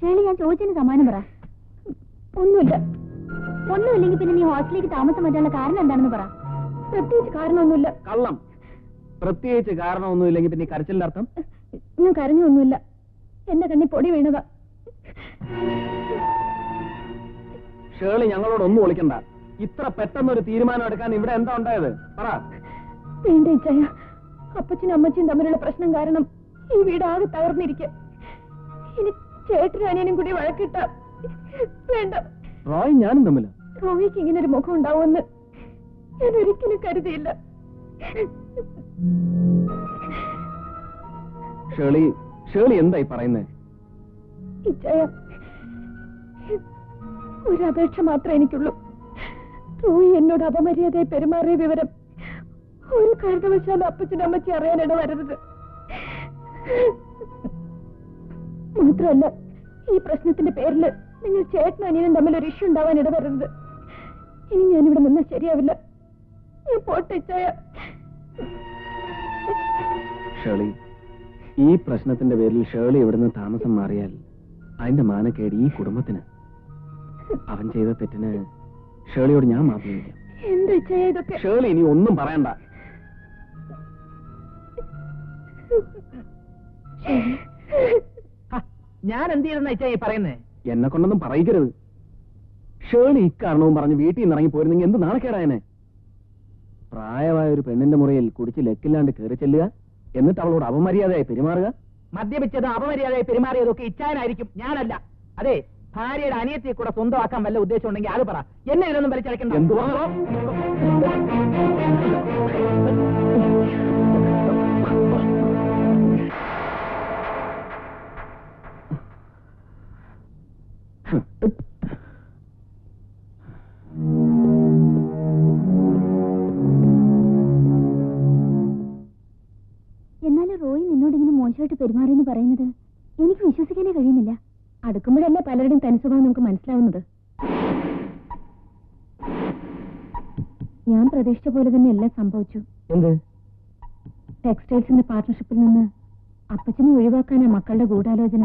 ഷേളി, ഞാൻ ചോദിച്ചതിന് സമാനം പറ. ഒന്നുമില്ല. ഒന്നുമില്ലെങ്കിൽ പിന്നെ നീ ഹോസ്റ്റലിലേക്ക് താമസം മാറ്റാനുള്ള കാരണം എന്താണെന്ന് പറ. പ്രത്യേകിച്ച് കാരണമൊന്നുമില്ല. കള്ളം. പ്രത്യേകിച്ച് കാരണമൊന്നുമില്ലെങ്കിൽ പിന്നെ കരച്ചിലിന്റെ അർത്ഥം? ഞാൻ കരഞ്ഞൊന്നുമില്ല. എന്റെ കണ്ണി പൊടി വീണതാ. ഷേളി, ഞങ്ങളോടൊന്നും ഒളിക്കണ്ട. ഇത്ര പെട്ടെന്നൊരു തീരുമാനം എടുക്കാൻ ഇവിടെ എന്താ ഉണ്ടായത്? പറ. വേണ്ട ഇച്ചായ, അപ്പച്ചനും അമ്മച്ചും തമ്മിലുള്ള പ്രശ്നം കാരണം ഈ വീട് ആകെ തകർന്നിരിക്കുക. ഇനി ചേട്ടനും അനിയനും കൂടി വഴക്കിട്ട വേണ്ട. റോയ് ഞാനും തമ്മില. റോയിക്ക് ഇങ്ങനൊരു മുഖം ഉണ്ടാവുമെന്ന് ഞാൻ ഒരിക്കലും കരുതിയില്ല. ഷേളി എന്തായി പറയുന്നേ? ഇച്ചായ, ഒരു അപേക്ഷ മാത്രമേ എനിക്കുള്ളൂ. റോയി എന്നോട് അപമര്യാദയായി പെരുമാറിയ വിവരം ഒരു കാരണവശാലും അപ്പച്ചനും അമ്മച്ചി അറിയാനിട വരരുത്. മാത്രമല്ല, ഈ പ്രശ്നത്തിന്റെ പേരിൽ നിങ്ങൾ ചേട്ടനും അനിയനും തമ്മിൽ ഒരു ഇഷ്യൂ ഉണ്ടാവാൻ ഇടവരരുത്. ഇനി ഞാനിവിടെ നിന്ന് ശരിയാവില്ല. ഞാൻ പോട്ടെ ഇച്ചായ. ഷേളി, ഈ പ്രശ്നത്തിന്റെ പേരിൽ ഷേളി ഇവിടുന്ന് താമസം മാറിയാൽ അതിന്റെ മാനക്കേട് ഈ കുടുംബത്തിന്. അവൻ ചെയ്ത തെറ്റിന് ഷേളിയോട് ഞാൻ മാപ്പ് ചോദിക്കാം. എന്താ ഇച്ചായ ഇതൊക്കെ? ഷേളി, ഇനി ഒന്നും പറയണ്ട. ഞാൻ എന്ത് ചെയ്തെന്ന ഇച്ചായി പറയുന്നേ? എന്നെ കൊണ്ടൊന്നും പറയിക്കരുത്. ഷേളി ഇക്കാരണവും പറഞ്ഞ് വീട്ടിൽ നിന്ന് ഇറങ്ങി പോയിരുന്നെങ്കിൽ എന്ത് നാണക്കേടായനെ. പ്രായമായ ഒരു പെണ്ണിന്റെ മുറിയിൽ കുടിച്ച് ലക്കില്ലാണ്ട് കയറി ചെല്ലുക, എന്നിട്ട് അവളോട് അപമര്യാദയായി പെരുമാറുക. മദ്യപിച്ചത് അപമര്യാദയായി പെരുമാറിയതൊക്കെ ഇച്ചായനായിരിക്കും, ഞാനല്ല. അതെ, ഭാര്യയുടെ അനിയത്തിയെ കൂടെ സ്വന്തമാക്കാൻ വല്ല ഉദ്ദേശം ഉണ്ടെങ്കിൽ അത് പറ. എന്നെ ഇതിനൊന്നും വലിച്ചടക്കണ്ട. എന്തു എന്നാലും റോയി നിന്നോട് ഇങ്ങനെ മോശമായിട്ട് പെരുമാറിയെന്ന് പറയുന്നത് എനിക്ക് വിശ്വസിക്കാനേ കഴിയുന്നില്ല. അടുക്കുമ്പോഴല്ലേ പലരുടെയും തനിസ്വഭാവം നമുക്ക് മനസ്സിലാവുന്നത്. ഞാൻ പ്രതീക്ഷിച്ച പോലെ തന്നെ എല്ലാം സംഭവിച്ചു. എന്ത്? ടെക്സ്റ്റൈൽസിന്റെ പാർട്ട്ണർഷിപ്പിൽ നിന്ന് അപ്പച്ചനെ ഒഴിവാക്കാനാ മക്കളുടെ ഗൂഢാലോചന.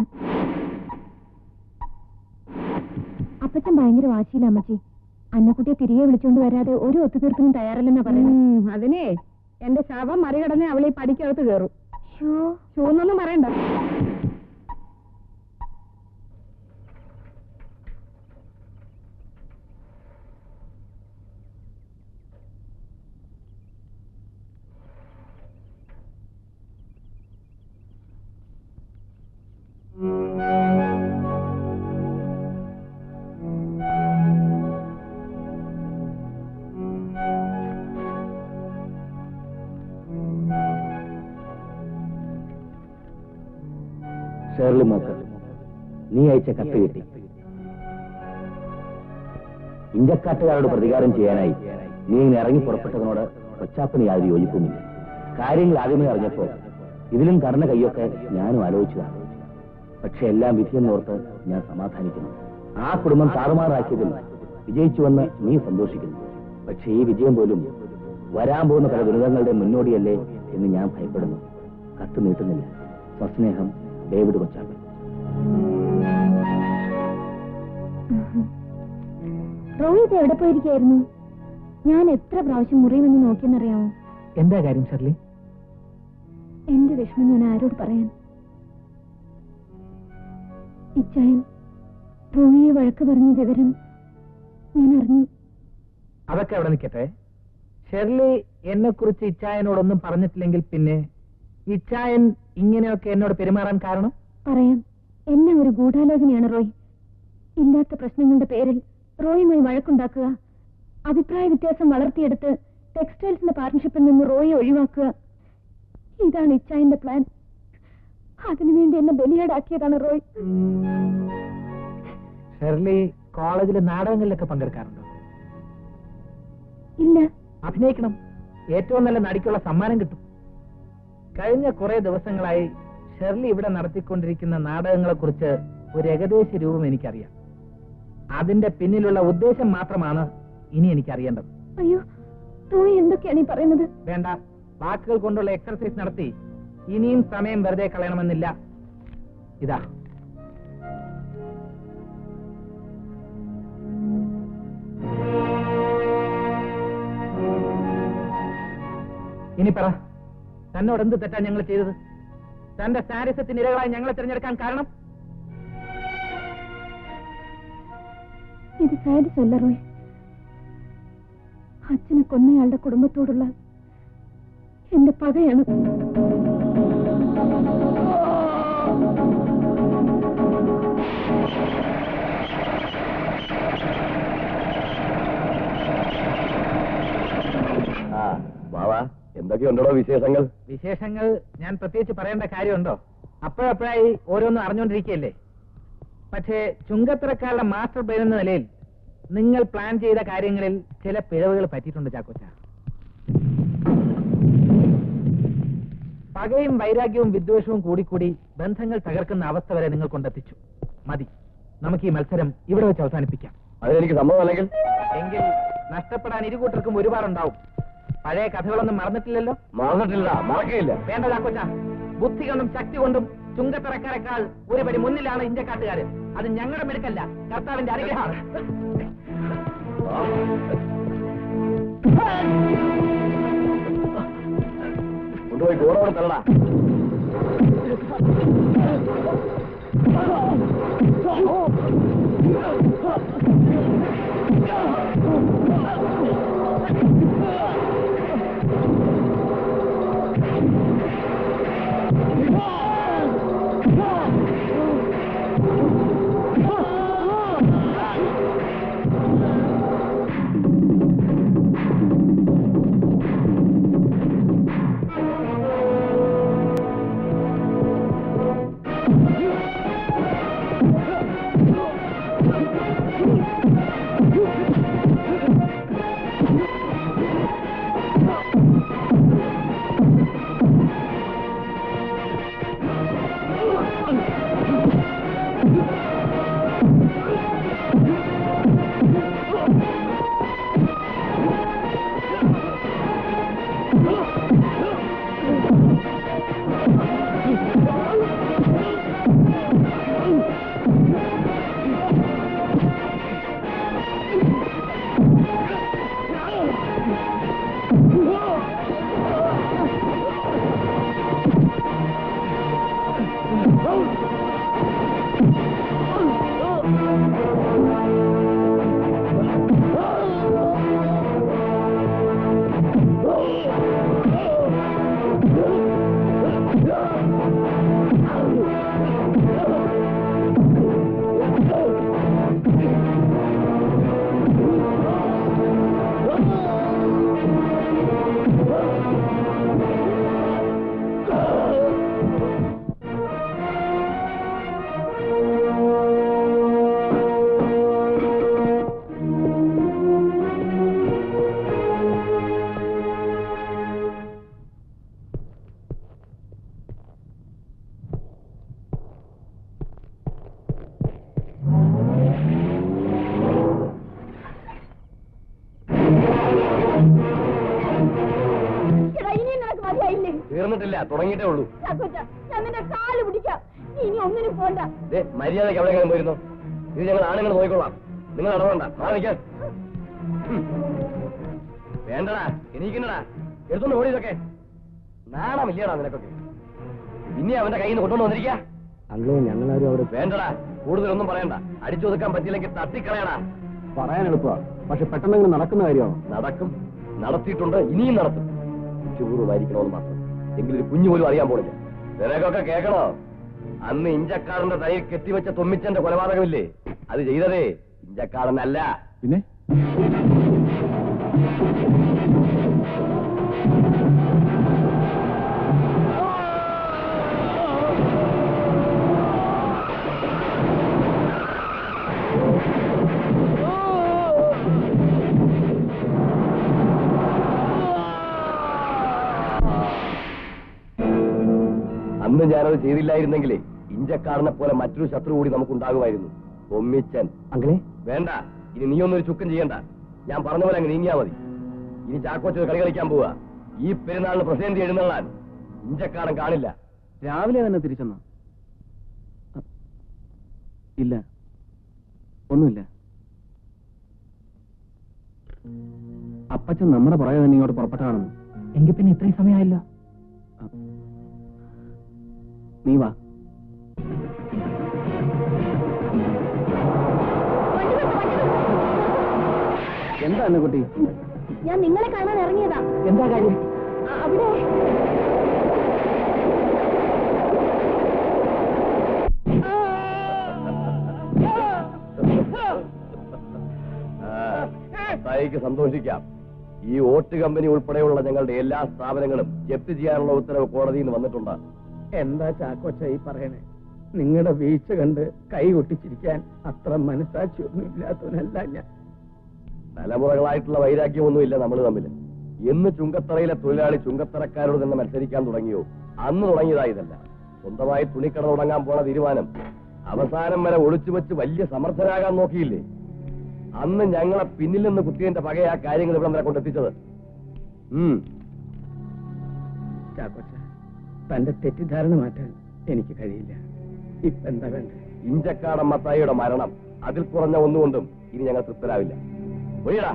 അപ്പച്ചൻ ഭയങ്കര വാശിയില്ല അമ്മച്ചി. അന്നക്കുട്ടിയെ തിരികെ വിളിച്ചുകൊണ്ട് വരാതെ ഒരു ഒത്തുതീർപ്പിനും തയ്യാറല്ലെന്നാ പറയുന്നത്. അതിനെ എന്റെ ശവം മറികടന്ന് അവളെ പഠിക്കകത്ത് കയറും. ഷൂന്നൊന്നും പറയണ്ട. ഷേർലി മോക്ക്, നീ അയച്ച കത്ത് കിട്ടി. ഇഞ്ചക്കാട്ടുകാരോട് പ്രതികാരം ചെയ്യാനായി നീ ഇങ്ങനെ ഇറങ്ങി പുറപ്പെട്ടതിനോട് കൊച്ചാപ്പന് യാതൊരു യോജിപ്പുമില്ല. കാര്യങ്ങൾ ആദ്യമേ അറിഞ്ഞപ്പോ ഇതിലും കടന്ന കൈയൊക്കെ ഞാനും ആലോചിച്ചതാണ്. പക്ഷെ എല്ലാം വിധിയെന്നോർത്ത് ഞാൻ സമാധാനിക്കുന്നു. ആ കുടുംബം താറുമാറാക്കിയതിൽ വിജയിച്ചുവെന്ന് നീ സന്തോഷിക്കുന്നു. പക്ഷെ ഈ വിജയം പോലും വരാൻ പോകുന്ന പല ദുരിതങ്ങളുടെ മുന്നോടിയല്ലേ എന്ന് ഞാൻ ഭയപ്പെടുന്നു. കത്ത് നീട്ടുന്നില്ല. സ്വസ്നേഹം, ഡേവിഡ് കൊച്ചാപ്പൻ. റോഹിത് എവിടെ പോയിരിക്കായിരുന്നു? ഞാൻ എത്ര പ്രാവശ്യം മുറി വന്ന് നോക്കിയെന്നറിയാമോ? എന്താ കാര്യം ഷെർലി? എന്റെ വിഷമം ഞാൻ ആരോട് പറയാൻ? ഇച്ചായൻ റോഹിയെ വഴക്ക് പറഞ്ഞ വിവരം ഞാൻ അറിഞ്ഞു. അതൊക്കെ അവിടെ നിൽക്കട്ടെ. ഷെർലി എന്നെ കുറിച്ച് ഇച്ചായനോടൊന്നും പറഞ്ഞിട്ടില്ലെങ്കിൽ പിന്നെ ഇച്ചായൻ ഇങ്ങനെയൊക്കെ എന്നോട് പെരുമാറാൻ കാരണം? പറയാം. എന്നെ ഒരു ഗൂഢാലോചനയാണ് റോയ്. ഇല്ലാത്ത പ്രശ്നങ്ങളുടെ പേരിൽ റോയുമായി വഴക്കുണ്ടാക്കുക, അഭിപ്രായ വ്യത്യാസം വളർത്തിയെടുത്ത് ടെക്സ്റ്റൈൽസിന്റെ പാർട്ട്ണർഷിപ്പിൽ നിന്ന് റോയെ ഒഴിവാക്കുക. ഇതാണ് ഇച്ചായന്റെ പ്ലാൻ. അതിനുവേണ്ടി എന്നെ ബലിയാടാക്കിയതാണ് റോയ്. ഷെർലി കോളേജിലെ നാടകങ്ങളിലൊക്കെ പങ്കെടുക്കാറുണ്ടോ? ഇല്ല. അഭിനയിക്കണം. ഏറ്റവും നല്ല നടിക്കുള്ള സമ്മാനം കിട്ടും. കഴിഞ്ഞ കുറെ ദിവസങ്ങളായി ഷെർലി ഇവിടെ നടത്തിക്കൊണ്ടിരിക്കുന്ന നാടകങ്ങളെ കുറിച്ച് ഒരു ഏകദേശ രൂപം എനിക്കറിയാം. അതിന്റെ പിന്നിലുള്ള ഉദ്ദേശം മാത്രമാണ് ഇനി എനിക്കറിയേണ്ടത്. അയ്യോ, റോയ് എന്തൊക്കെയാണ് ഈ പറയുന്നത്? വേണ്ട, വാക്കുകൾ കൊണ്ടുള്ള എക്സർസൈസ് നടത്തി ഇനിയും സമയം വെറുതെ കളയണമെന്നില്ല. ഇതാ ഇനി പറ, തന്നോട് എന്ത് തെറ്റാ ഞങ്ങൾ ചെയ്തത്? തന്റെ സാരിസത്തിന് ഇരകളായി ഞങ്ങളെ തിരഞ്ഞെടുക്കാൻ കാരണം? ഇത് സാരിസ് അല്ല റോയ്, അച്ഛനെ കൊന്നയാളുടെ കുടുംബത്തോടുള്ള എന്റെ പകയാണ്. എന്തൊക്കെയുണ്ടോ വിശേഷങ്ങൾ? വിശേഷങ്ങൾ ഞാൻ പ്രത്യേകിച്ച് പറയേണ്ട കാര്യമുണ്ടോ? അപ്പോഴപ്പോഴായി ഓരോന്നും അറിഞ്ഞുകൊണ്ടിരിക്കുകയല്ലേ. പക്ഷേ ചുങ്കത്തറക്കാരുടെ മാസ്റ്റർ പ്ലാൻ എന്ന നിലയിൽ നിങ്ങൾ പ്ലാൻ ചെയ്ത കാര്യങ്ങളിൽ ചില പിഴവുകൾ പറ്റിയിട്ടുണ്ട് ചാക്കോച്ച. പകയും വൈരാഗ്യവും വിദ്വേഷവും കൂടിക്കൂടി ബന്ധങ്ങൾ തകർക്കുന്ന അവസ്ഥ വരെ നിങ്ങൾ കൊണ്ടെത്തിച്ചു. മതി, നമുക്ക് ഈ മത്സരം ഇവിടെ വെച്ച് അവസാനിപ്പിക്കാം. അതെനിക്ക് സമ്മതമല്ലെങ്കിൽ എങ്കിൽ നഷ്ടപ്പെടാൻ ഇരുകൂട്ടർക്കും ഒരുപാടുണ്ടാവും. പഴയ കഥകളൊന്നും മറന്നിട്ടില്ലല്ലോ? മറന്നിട്ടില്ല, മറക്കില്ല. വേണ്ട ചാക്കോച്ച, ബുദ്ധി കൊണ്ടും ശക്തി കൊണ്ടും ചുങ്കത്തറക്കാരെക്കാൾ ഒരു പടി മുന്നിലാണ് ഇന്ത്യക്കാട്ടുകാര്. അത് ഞങ്ങളുടെ മെടുക്കല്ല, കർത്താവിന്റെ അനുഗ്രഹമാണ്. കൊണ്ടുപോയി ഗോഡോട് തള്ളടാ. തീർന്നിട്ടില്ല, തുടങ്ങിയിട്ടേ ഉള്ളൂ. ഞാൻ നിന്റെ കാല് പിടിക്കാം, ഇനി ഒന്നിനും പോണ്ട. മര്യാദയ്ക്ക് എവിടെയെങ്കിലും പോയിരുന്നു. ഇത് ഞങ്ങൾ ആണുങ്ങൾ നോക്കിക്കൊള്ളാം, നിങ്ങൾ ഇടപെടണ്ട. വേണ്ടടാ, എനിക്കണ്ടടാ, എടുത്തോണ്ട് ഓടി. ഇതൊക്കെ നാണമില്ലടാ നിനക്കൊക്കെ. പിന്നെ അവന്റെ കയ്യിൽ നിന്ന് കൊണ്ടുവന്ന് വന്നിരിക്കാ. അങ്ങളെ ഞങ്ങളാരും അവിടെ വേണ്ടടാ, കൂടുതലൊന്നും പറയണ്ട. അടിച്ചൊതുക്കാൻ പറ്റിയില്ലെങ്കിൽ തട്ടിക്കളയടാ. പറയാൻ എളുപ്പ, പക്ഷെ പെട്ടെന്ന് നടക്കുന്ന കാര്യമോ? നടക്കും, നടത്തിയിട്ടുണ്ട്, ഇനിയും നടത്തും. ചൂറുമായിരിക്കണമെന്ന് മാത്രം. എങ്കിലൊരു കുഞ്ഞു പോലും അറിയാൻ പോണില്ല. നിനക്കൊക്കെ കേൾക്കണോ? അന്ന് ഇഞ്ചക്കാടന്റെ തൈ കെട്ടിവെച്ച തൊമ്മിച്ചന്റെ കൊലപാതകമില്ലേ, അത് ചെയ്തതേ ഇഞ്ചക്കാടനല്ല. പിന്നെ അന്ന് ഞാനത് ചെയ്തില്ലായിരുന്നെങ്കിലേ ഇഞ്ചക്കാരനെ പോലെ മറ്റൊരു ശത്രു കൂടി നമുക്കുണ്ടാകുമായിരുന്നു, തൊമ്മിച്ചൻ. അങ്ങളെ വേണ്ട, ഇനി നീയൊന്നൊരു ചുക്കം ചെയ്യണ്ട. ഞാൻ പറഞ്ഞ പോലെ അങ്ങ് നീങ്ങിയാ മതി. ഇനി ചാക്കോച്ചത് കളി കളിക്കാൻ പോവുക. ഈ പെരുന്നാളിന് പ്രസിഡന്റ് എഴുന്നള്ളാൻ ഇഞ്ചക്കാരൻ കാണില്ല. രാവിലെ തന്നെ തിരിച്ചെന്നോ? ഇല്ല, ഒന്നുമില്ല. അപ്പച്ചൻ നമ്മുടെ പുറകെ തന്നെ ഇങ്ങോട്ട് പുറപ്പെട്ടാണെന്ന് എങ്കിൽ പിന്നെ ഇത്രയും സമയമായല്ലോ. നീ വാ. എന്താ കുട്ടി? ഞാൻ നിങ്ങളെ കാണാൻ ഇറങ്ങിയതാ. എന്താ കാര്യം? അവിടെ തായിക്ക് സന്തോഷിക്കാം. ഈ ഓട്ട് കമ്പനി ഉൾപ്പെടെയുള്ള ഞങ്ങളുടെ എല്ലാ സ്ഥാപനങ്ങളും ജപ്തി ചെയ്യാനുള്ള ഉത്തരവ് കോടതിയിൽ നിന്ന് വന്നിട്ടുണ്ട്. എന്താ ചാക്കോച്ച ഈ പറയണേ? നിങ്ങളുടെ വീഴ്ച കണ്ട് കൈ കൊട്ടിച്ചിരിക്കാൻ അത്ര മനസാക്ഷിയൊന്നും ഇല്ലാത്തവനല്ല ഞാൻ. തലമുറകളായിട്ടുള്ള വൈരാഗ്യമൊന്നുമില്ല നമ്മൾ തമ്മിൽ. എന്ന് ചുങ്കത്തറയിലെ തൊഴിലാളി ചുങ്കത്തറക്കാരോട് തന്നെ മത്സരിക്കാൻ തുടങ്ങിയോ അന്ന് തുടങ്ങിയതാ ഇതല്ല. സ്വന്തമായി തുണിക്കട തുടങ്ങാൻ പോണ തീരുമാനം അവസാനം വരെ ഒളിച്ചു വെച്ച് വലിയ സമർത്ഥരാകാൻ നോക്കിയില്ലേ? അന്ന് ഞങ്ങളെ പിന്നിൽ നിന്ന് കുത്തിയതിന്റെ പകയാ കാര്യങ്ങൾ ഇവിടെ വരെ കൊണ്ടെത്തിച്ചത്. ചാക്കോച്ച, തന്റെ തെറ്റിദ്ധാരണ മാറ്റാൻ എനിക്ക് കഴിയില്ല. ഇപ്പൊ എന്താ വേണ്ട? ഇഞ്ചക്കാടൻ മത്തായിയുടെ മരണം അതിൽ കുറഞ്ഞ ഒന്നുകൊണ്ടും ഇനി ഞങ്ങൾ തൃപ്തരാവില്ല. ഒഴിയടാ.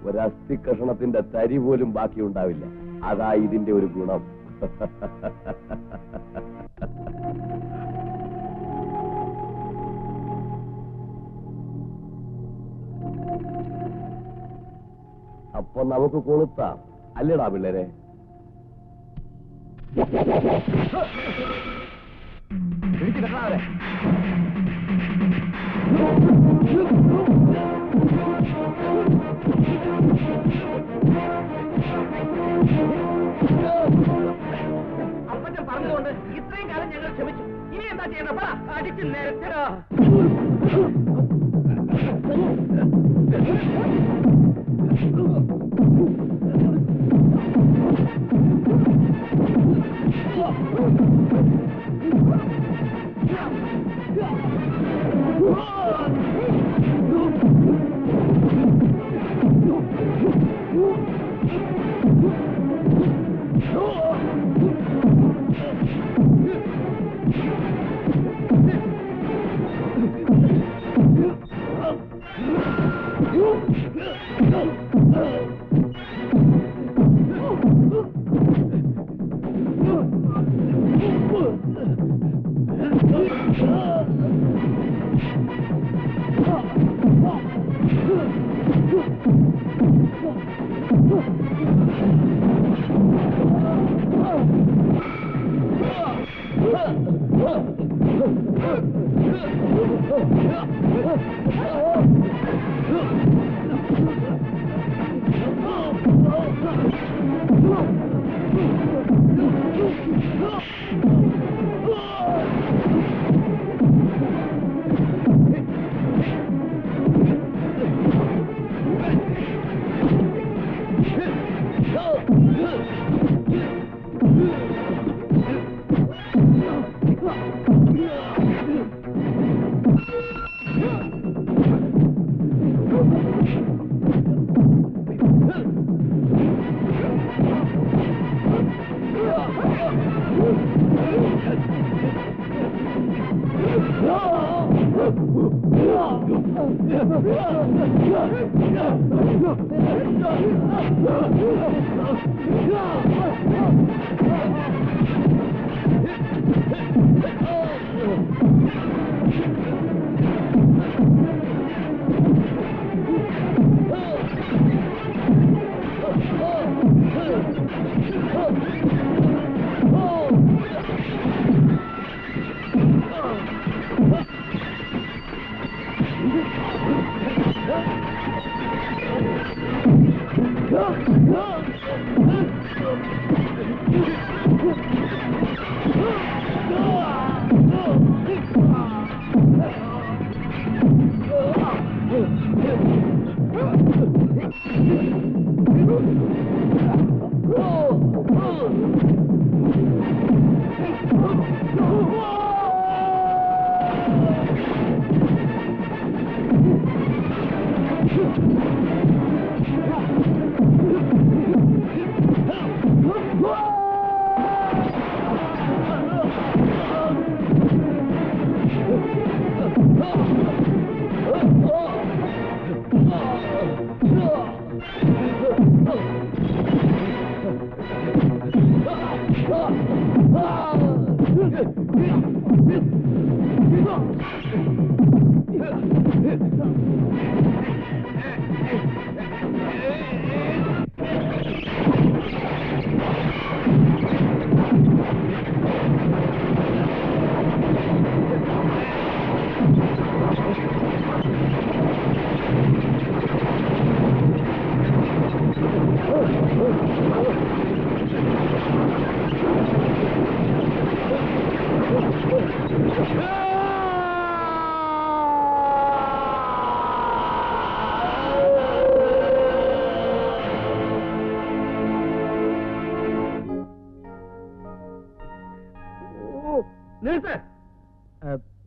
ഒരസ്ഥി കഷണത്തിന്റെ തരി പോലും ബാക്കിയുണ്ടാവില്ല. അതാ ഇതിന്റെ ഒരു ഗുണം. അപ്പൊ നമുക്ക് കൊളുത്താം അല്ലേടാ പിള്ളേരെ? പിടിച്ചു കെട്ടാവരെ. അപ്പച്ചൻ പറഞ്ഞതുകൊണ്ട് ഇത്രയും കാലം ഞങ്ങൾ ക്ഷമിച്ചു. ഇനി എന്താ ചെയ്യണം? അടിച്ചു നിരത്തരോ.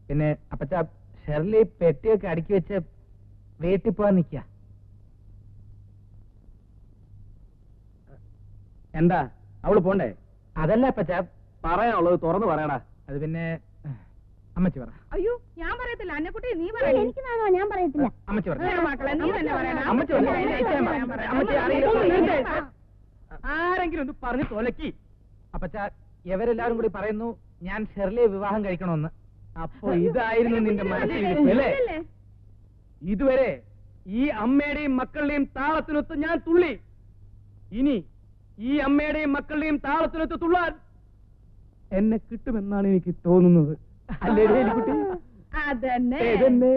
പിന്നെ അപ്പച്ച ഷെർലി പെട്ടിയൊക്കെ അടുക്കി വെച്ച് വീട്ടിൽ പോവാൻ നിക്ക. എന്താ അവള് പോണ്ടേ? അതല്ല അപ്പച്ച, പറയാനുള്ളത് തുറന്നു പറയടാ. അത് പിന്നെ അമ്മച്ചി പറ. അയ്യോ ഞാൻ പറയത്തില്ല, അന്നക്കുട്ടി നീ പറയൂ. എനിക്ക് നാണോ? ഞാൻ പറയത്തില്ല. അമ്മച്ചി പറ. മക്കളെ നീ തന്നെ പറയണം. അമ്മച്ചി പറ. അമ്മച്ചി അറിയില്ല. ആരെങ്കിലും ഒന്ന് പറഞ്ഞു തോലക്കി. അപ്പച്ച ഇവരെല്ലാരും കൂടി പറയുന്നു ഞാൻ ഷെർലിയെ വിവാഹം കഴിക്കണമെന്ന്. അപ്പൊ ഇതായിരുന്നു നിന്റെ മനസ്സിലിരിപ്പല്ലേ? ഇതുവരെ ഈ അമ്മയുടെയും മക്കളുടെയും താളത്തിനൊത്ത് ഞാൻ തുള്ളി. ഇനി ഈ അമ്മയുടെയും മക്കളുടെയും താളത്തിനൊത്ത് തുള്ളാൻ എന്നെ കിട്ടുമെന്നാണ് എനിക്ക് തോന്നുന്നത്. അല്ലേ കുട്ടി? അതന്നെ. ഇതെന്നെ.